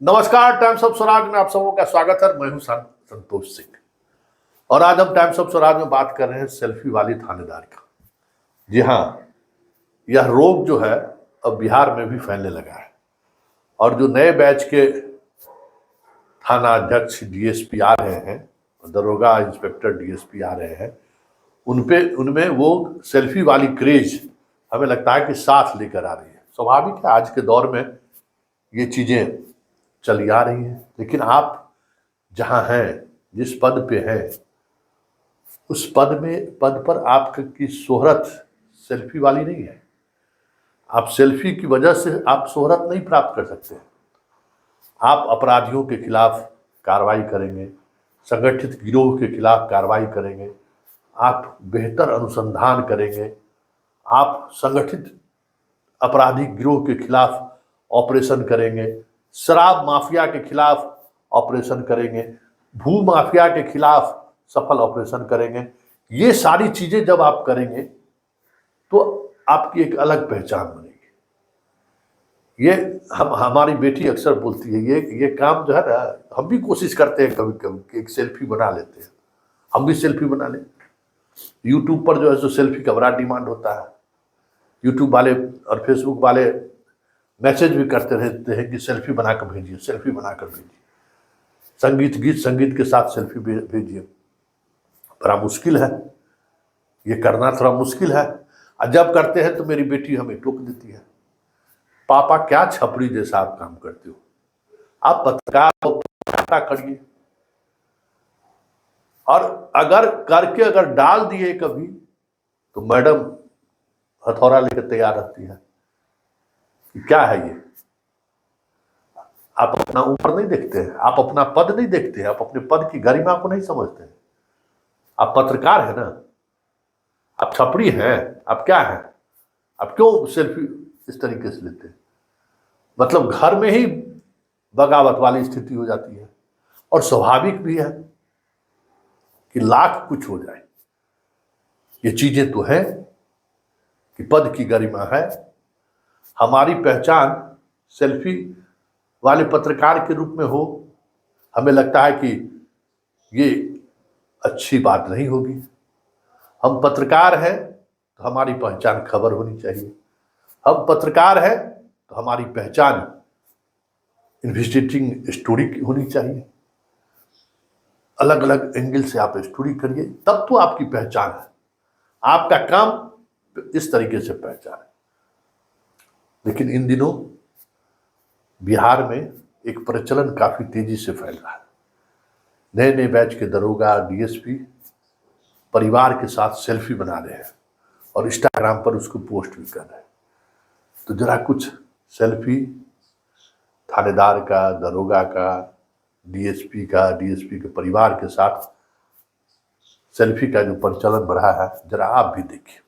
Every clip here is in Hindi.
नमस्कार, टाइम्स ऑफ स्वराज में आप सबों का स्वागत है। मैं हूं संतोष सिंह और आज हम टाइम्स ऑफ स्वराज में बात कर रहे हैं सेल्फी वाली थानेदार का। जी हाँ, यह रोग जो है अब बिहार में भी फैलने लगा है और जो नए बैच के थाना अध्यक्ष डीएसपी आ रहे हैं, दरोगा इंस्पेक्टर डीएसपी आ रहे हैं, उनमें वो सेल्फी वाली क्रेज हमें लगता है कि साथ लेकर आ रही है। स्वाभाविक है, आज के दौर में ये चीज़ें चली आ रही है, लेकिन आप जहां हैं, जिस पद पे हैं, उस पद पर आपकी शोहरत सेल्फी वाली नहीं है। आप सेल्फी की वजह से आप शोहरत नहीं प्राप्त कर सकते। आप अपराधियों के खिलाफ कार्रवाई करेंगे, संगठित गिरोह के खिलाफ कार्रवाई करेंगे, आप बेहतर अनुसंधान करेंगे, आप संगठित आपराधिक गिरोह के खिलाफ ऑपरेशन करेंगे, शराब माफिया के खिलाफ ऑपरेशन करेंगे, भू माफिया के खिलाफ सफल ऑपरेशन करेंगे। ये सारी चीजें जब आप करेंगे तो आपकी एक अलग पहचान बनेगी। ये हमारी बेटी अक्सर बोलती है, ये काम जो है ना, हम भी कोशिश करते हैं कभी कभी एक सेल्फी बना लेते हैं, हम भी सेल्फी बना लें। यूट्यूब पर जो है सो सेल्फी का बड़ा डिमांड होता है। यूट्यूब वाले और फेसबुक वाले मैसेज भी करते रहते हैं कि सेल्फी बनाकर भेजिए, सेल्फी बनाकर भेजिए, संगीत के साथ सेल्फी भेजिए। बड़ा मुश्किल है, ये करना थोड़ा मुश्किल है। और जब करते हैं तो मेरी बेटी हमें टोक देती है, पापा क्या छपरी जैसा आप काम करते हो, आप पत्रकार करिए। और अगर डाल दिए कभी तो मैडम हथौड़ा लेकर तैयार रहती है कि क्या है ये। आप अपना ऊपर नहीं देखते हैं, आप अपना पद नहीं देखते हैं, आप अपने पद की गरिमा को नहीं समझते हैं। आप पत्रकार है ना, आप छपरी हैं, आप क्या हैं, आप क्यों सेल्फी इस तरीके से लेते हैं। मतलब घर में ही बगावत वाली स्थिति हो जाती है। और स्वाभाविक भी है कि लाख कुछ हो जाए, ये चीजें तो है कि पद की गरिमा है। हमारी पहचान सेल्फी वाले पत्रकार के रूप में हो, हमें लगता है कि ये अच्छी बात नहीं होगी। हम पत्रकार हैं तो हमारी पहचान खबर होनी चाहिए। हम पत्रकार हैं तो हमारी पहचान इन्वेस्टिगेटिंग स्टोरी होनी चाहिए। अलग अलग एंगल से आप स्टोरी करिए, तब तो आपकी पहचान है, आपका काम इस तरीके से पहचान है। लेकिन इन दिनों बिहार में एक प्रचलन काफी तेजी से फैल रहा है। नए नए बैच के दरोगा डीएसपी परिवार के साथ सेल्फी बना रहे हैं और इंस्टाग्राम पर उसको पोस्ट भी कर रहे हैं। तो जरा कुछ सेल्फी थानेदार का, दरोगा का, डीएसपी के परिवार के साथ सेल्फी का जो प्रचलन बढ़ा है, जरा आप भी देखिए।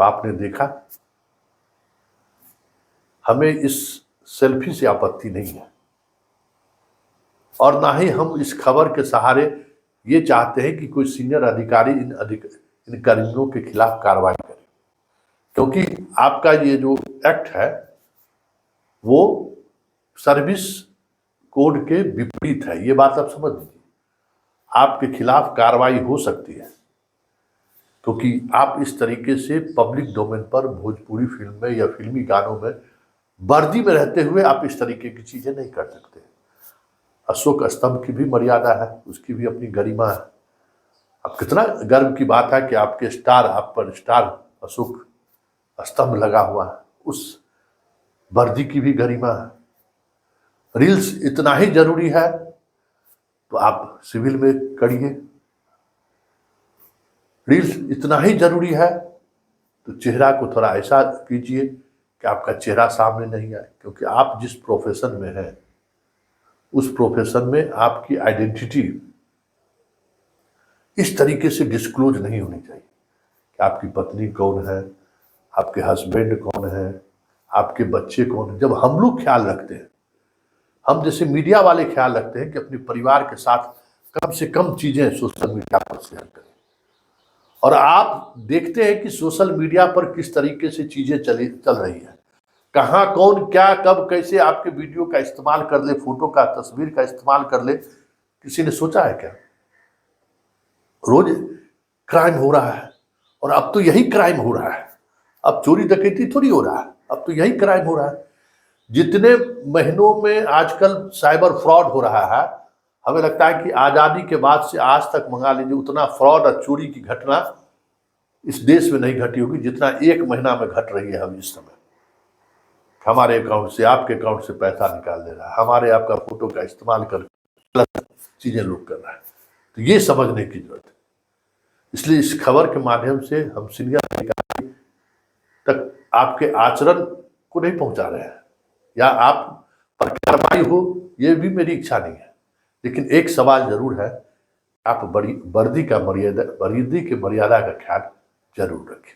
तो आपने देखा। हमें इस सेल्फी से आपत्ति नहीं है और ना ही हम इस खबर के सहारे ये चाहते हैं कि कोई सीनियर अधिकारी इन कर्मियों के खिलाफ कार्रवाई करे, क्योंकि आपका ये जो एक्ट है वो सर्विस कोड के विपरीत है। ये बात आप समझ लीजिए, आपके खिलाफ कार्रवाई हो सकती है क्योंकि आप इस तरीके से पब्लिक डोमेन पर भोजपुरी फिल्म में या फिल्मी गानों में वर्दी में रहते हुए आप इस तरीके की चीजें नहीं कर सकते। अशोक स्तंभ की भी मर्यादा है, उसकी भी अपनी गरिमा है। अब कितना गर्व की बात है कि आपके स्टार, आप पर स्टार अशोक स्तंभ लगा हुआ है, उस वर्दी की भी गरिमा है। रील्स इतना ही जरूरी है तो आप सिविल में करिए, रील्स इतना ही जरूरी है तो चेहरा को थोड़ा ऐसा कीजिए कि आपका चेहरा सामने नहीं आए, क्योंकि आप जिस प्रोफेशन में हैं उस प्रोफेशन में आपकी आइडेंटिटी इस तरीके से डिस्क्लोज नहीं होनी चाहिए कि आपकी पत्नी कौन है, आपके हस्बैंड कौन है, आपके बच्चे कौन है। जब हम लोग ख्याल रखते हैं, हम जैसे मीडिया वाले ख्याल रखते हैं कि अपने परिवार के साथ कम से कम चीजें सोशल मीडिया पर शेयर करें, और आप देखते हैं कि सोशल मीडिया पर किस तरीके से चीजें चल रही है, कहाँ कौन क्या कब कैसे आपके वीडियो का इस्तेमाल कर ले, फोटो का तस्वीर का इस्तेमाल कर ले। किसी ने सोचा है क्या? रोज क्राइम हो रहा है और अब तो यही क्राइम हो रहा है। अब चोरी डकैती थोड़ी हो रहा है, अब तो यही क्राइम हो रहा है। जितने महीनों में आजकल साइबर फ्रॉड हो रहा है, हमें लगता है कि आज़ादी के बाद से आज तक मंगा लीजिए उतना फ्रॉड और चोरी की घटना इस देश में नहीं घटी होगी जितना एक महीना में घट रही है। अब इस समय हमारे अकाउंट से आपके अकाउंट से पैसा निकाल दे रहा है, हमारे आपका फोटो का इस्तेमाल कर गलत चीजें लोग कर रहा है। तो ये समझने की जरूरत है। इसलिए इस खबर के माध्यम से हम सीनियर अधिकारी तक आपके आचरण को नहीं पहुंचा रहे हैं या आप पर कार्रवाई हो, ये भी मेरी इच्छा नहीं है। लेकिन एक सवाल जरूर है, आप वर्दी की मर्यादा का ख्याल जरूर रखें।